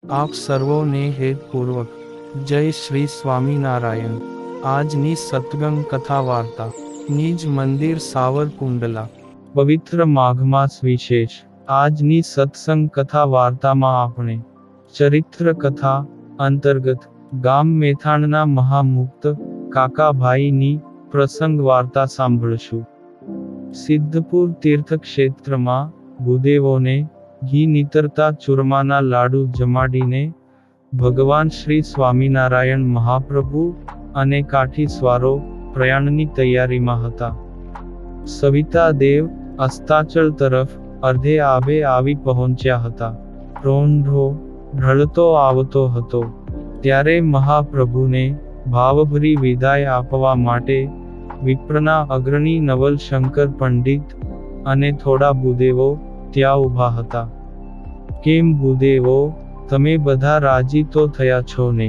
આપ સર્વોને હેતપૂર્વક જય શ્રી સ્વામિનારાયણ। આજની સત્સંગ કથા વાર્તા નિજ મંદિર સાવરકુંડલા। પવિત્ર માઘ માસ વિશેષ। આજની સત્સંગ કથા વાર્તામાં આપણે ચરિત્ર કથા અંતર્ગત ગામ મેથાણના મહામુક્ત કાકાભાઈની પ્રસંગ વાર્તા સાંભળશું। સિદ્ધપુર તીર્થક્ષેત્રમાં ભૂદેવોને ઘી નીતરતા ચૂરમાના લાડુ જમાડીને ભગવાન શ્રી સ્વામિનારાયણ મહાપ્રભુ અને કાઠીસ્વારો પ્રયાણની તૈયારીમાં હતા। સવિતા દેવ અસ્તાચળ તરફ અર્ધે આભે આવી પહોંચ્યા હતા। રોંઢો ઢળતો આવતો હતો ત્યારે મહાપ્રભુને ભાવભરી વિદાય આપવા માટે વિપ્રના અગ્રણી નવલશંકર પંડિત અને થોડા ભૂદેવો ત્યાં ઊભા હતા। કેમ ભૂદેવો, તમે બધા રાજી તો થયા છો ને?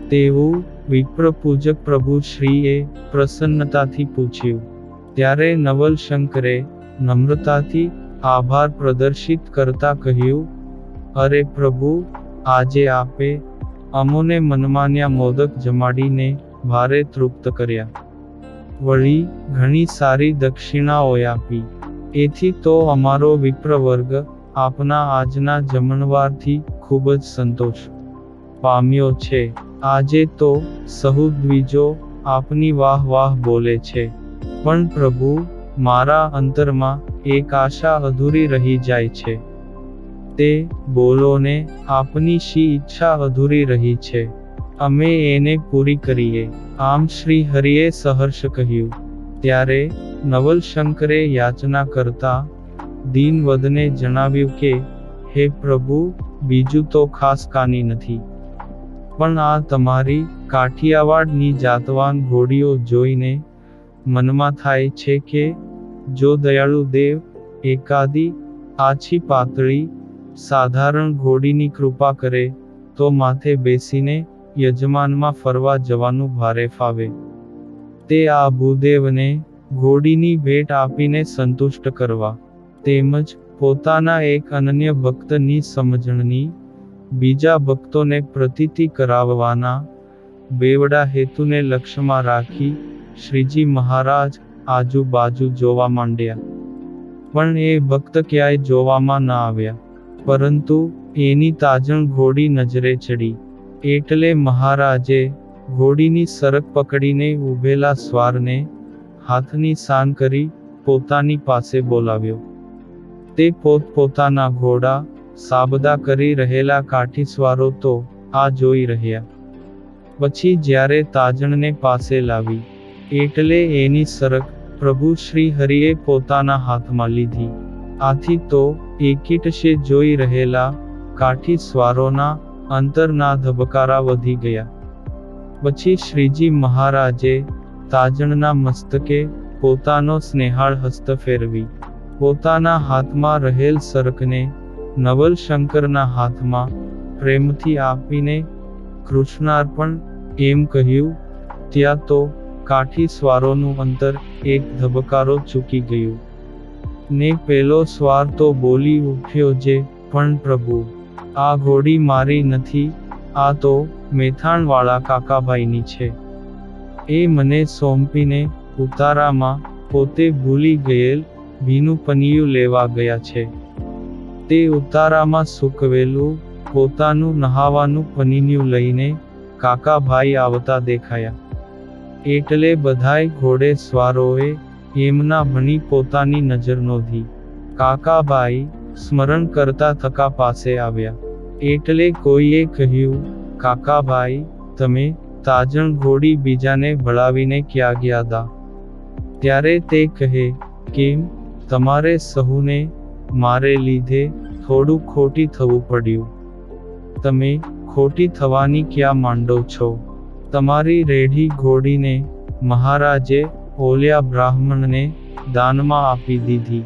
તેવું વિપ્ર પૂજક પ્રભુ શ્રીએ પ્રસન્નતાથી પૂછ્યું। ત્યારે નવલશંકરે નમ્રતાથી આભાર પ્રદર્શિત કરતા કહ્યું, અરે પ્રભુ, આજે આપે અમોને મનમાન્યા મોદક જમાડીને ભારે તૃપ્ત કર્યા। વળી ઘણી સારી દક્ષિણાઓ આપી। એથી તો અમારો વિપ્ર વર્ગ આપના આજના જમણવારથી ખૂબ જ સંતોષ પામ્યો છે। આજે તો સહુ દ્વિજો આપની વાહ વાહ બોલે છે, પણ પ્રભુ, મારા અંતરમાં એક આશા અધૂરી રહી જાય છે। તે બોલો ને, આપની શી ઈચ્છા અધૂરી રહી છે? અમે એને પૂરી કરીએ, આમ શ્રી હરિએ સહર્ષ કહ્યું। ત્યારે નવલશંકરે યાચના કરતા દીનવદને જણાવ્યું કે, હે પ્રભુ, બીજું તો ખાસ કાંઈ નથી, પણ આ તમારી કાઠિયાવાડની જાતવાન ઘોડીઓ જોઈને મનમાં થાય છે કે જો દયાળુ દેવ એકાદી આછી પાતળી સાધારણ ઘોડીની કૃપા કરે તો માથે બેસીને યજમાનમાં ફરવા જવાનું ભારે ફાવે। તે આ ભૂદેવને ઘોડીની ભેટ આપીને સંતુષ્ટ કરવા, તેમજ પોતાના એક અનન્ય ભક્તની સમજણની બીજા ભક્તોને પ્રતીતિ કરાવવાના બેવડા હેતુને લક્ષ્યમાં રાખી શ્રીજી મહારાજ આજુબાજુ જોવા માંડ્યા, પણ એ ભક્ત ક્યાંય જોવામાં ન આવ્યા, પરંતુ એની તાજણ ઘોડી નજરે ચડી। એટલે મહારાજે ઘોડીની સરક પકડીને ઊભેલા સ્વારને હાથની સાન કરી પોતાની પાસે બોલાવ્યો। તે પોતપોતાના ઘોડા સાબદા કરી રહેલા કાઠીસ્વારો તો આ જોઈ રહ્યા। પછી જ્યારે તાજણને પાસે લાવી, એટલે એની સરક પ્રભુ શ્રી હરિએ પોતાના હાથમાં લીધી। આથી તો એકીટશે જોઈ રહેલા કાઠીસ્વારોના અંતરના ધબકારા વધી ગયા। પછી શ્રીજી મહારાજે તાજણના મસ્તકે પોતાનો સ્નેહાળ હસ્ત ફેરવી પોતાના હાથમાં રહેલ સરકને નવલશંકરના હાથમાં પ્રેમથી આપીને કૃષ્ણાર્પણ એમ કહ્યું। ત્યાં તો કાઠીસ્વારોનું અંતર એક ધબકારો ચૂકી ગયું ને પેલો સ્વાર તો બોલી ઉઠ્યો જે, પણ પ્રભુ, આ ઘોડી મારી નથી, આ તો મેથાણવાળા કાકાભાઈની છે। એ મને સોંપીને ઉતારામાં પોતે ભૂલી ગયેલ ભીનું પનિયું લેવા ગયા છે। તે ઉતારામાં સૂકવેલું પોતાનું નહાવાનું પનીયું લઈને કાકાભાઈ આવતા દેખાયા। એટલે બધાય ઘોડે સ્વારોએ એમના ભણી પોતાની નજર નોંધી। કાકાભાઈ સ્મરણ કરતા થકા પાસે આવ્યા। એટલે કોઈએ કહ્યું, કાકાભાઈ, તમે તાજણ ઘોડી બીજાને ભળાવીને ક્યાં ગયા દા? ત્યારે તે કહે, કેમ, તમારે સહુને મારે લીધે થોડું ખોટી થવું પડ્યું। તમે ખોટી થવાની ક્યાં માંડો છો? તમારી રેઢી ઘોડીને મહારાજે ઓલ્યા બ્રાહ્મણને દાનમાં આપી દીધી।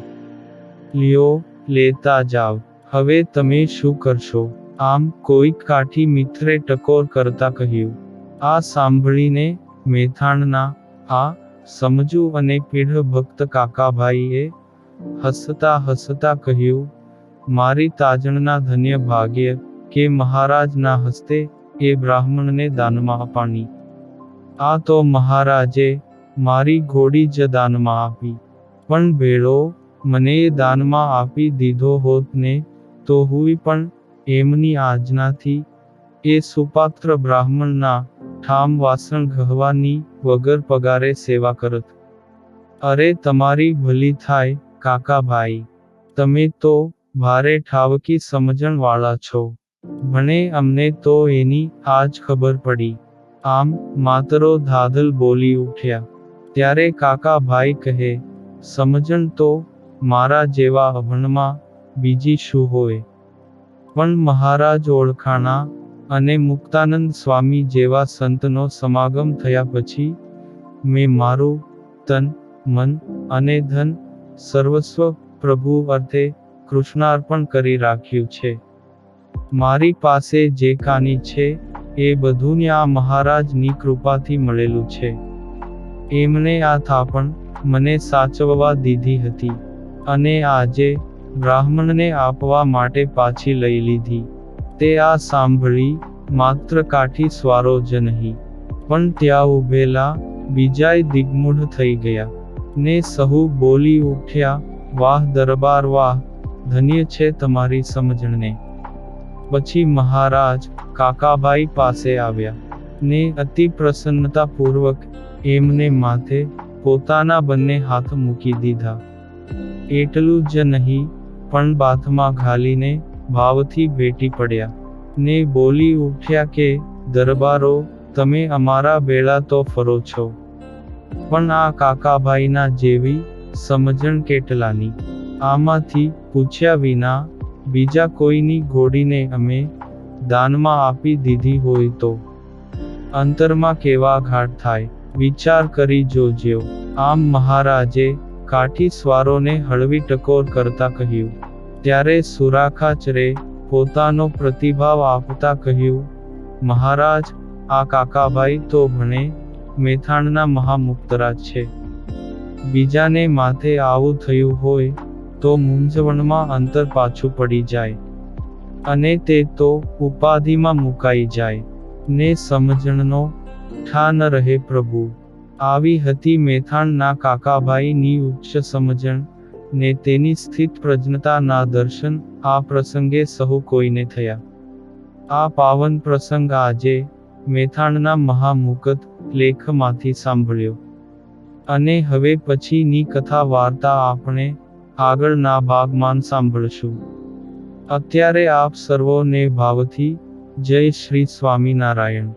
લ્યો, લેતા જાવ, હવે તમે શું કરશો? આમ કોઈક કાઠી મિત્રે ટકોર કરતા કહ્યું। આ સાંભળીને મેથાણના આ સમજુ અને પીઢ ભક્ત કાકાભાઈએ હસતા હસતા કહ્યું, મારી તાજણના ધન્ય ભાગ્ય કે મહારાજના હસ્તે એ બ્રાહ્મણને દાનમાં અપાણી. આ તો મહારાજે મારી ઘોડી જ દાનમાં આપી, પણ ભેળો મને એ દાનમાં આપી દીધો હોત ને તો હું પણ એમની આજ્ઞાથી એ સુપાત્ર બ્રાહ્મણના ઠામ વાસણ ઘહવાની વગર પગારે સેવા કરત. અરે તમારી ભલી થાય કાકાભાઈ, તમે તો ભારે ઠાવકી સમજણવાળા છો. ભણે અમને તો એની આજ ખબર પડી. આમ માતરો ધાધલ બોલી ઉઠ્યા. ત્યારે કાકાભાઈ કહે, સમજણ તો મારા જેવા અભણમાં બીજી શું હોય? પણ મહારાજ ઓળખાણા અને મુક્તાનંદ સ્વામી જેવા સંતનો સમાગમ થયા પછી મેં મારું તન, મન અને ધન સર્વસ્વ પ્રભુ અર્થે કૃષ્ણાર્પણ કરી રાખ્યું છે. મારી પાસે જે કાંઈ છે એ બધું આ મહારાજની કૃપાથી મળેલું છે. એમણે આ થાપણ મને સાચવવા દીધી હતી અને આજે બ્રાહ્મણને આપવા માટે પાછી લઈ લીધી. તે આ સાંભળી માત્ર કાઠી સ્વારો જ નહીં, પણ ત્યાં ઊભેલા બીજાય દિગ્મૂઢ થઈ ગયા ને સહુ બોલી ઉઠ્યા, વાહ દરબાર વાહ, ધન્ય છે તમારી સમજણને. પછી મહારાજ કાકાભાઈ પાસે આવ્યા ને અતિ પ્રસન્નતાપૂર્વક એમને માથે પોતાના બંને હાથ મૂકી દીધા. એટલું જ નહીં, પણ બાથમાં ઘાલીને ભાવથી ભેટી પડ્યા ને બોલી ઉઠ્યા કે દરબારો, તમે અમારા બેડા તો ફરો છો, પણ આ કાકાભાઈના જેવી સમજણ કેટલાની? આમાંથી પૂછ્યા વિના બીજા કોઈની ઘોડીને અમે દાનમાં આપી દીધી હોય તો અંતરમાં કેવા ઘાટ થાય, વિચાર કરી જોજો. આમ મહારાજે કાઠી સ્વારોને હળવી ટકોર કરતા કહ્યું. ત્યારે સુરાખાચરે પોતાનો પ્રતિભાવ આપતા કહ્યું, મહારાજ, આ કાકાભાઈ તો ભણે મેથાણના મહામુક્તરાજ છે. બીજાને માથે આવું થયું હોય તો મૂંઝવણમાં અંતર પાછું પડી જાય અને તે તો ઉપાધિમાં મુકાઈ જાય ને સમજણનો ઠા ન રહે. પ્રભુ, આવી હતી મેથાણના કાકાભાઈની ઉચ્ચ સમજણ ને તેની સ્થિત પ્રજ્ઞતાના દર્શન આ પ્રસંગે સહુ કોઈને થયા. આ પાવન પ્રસંગ આજે મેથાણના મહામુકત લેખમાંથી સાંભળ્યો અને હવે પછીની કથા વાર્તા આપણે આગળના ભાગમાં સાંભળશું. અત્યારે આપ સર્વોને ભાવથી જય શ્રી સ્વામિનારાયણ.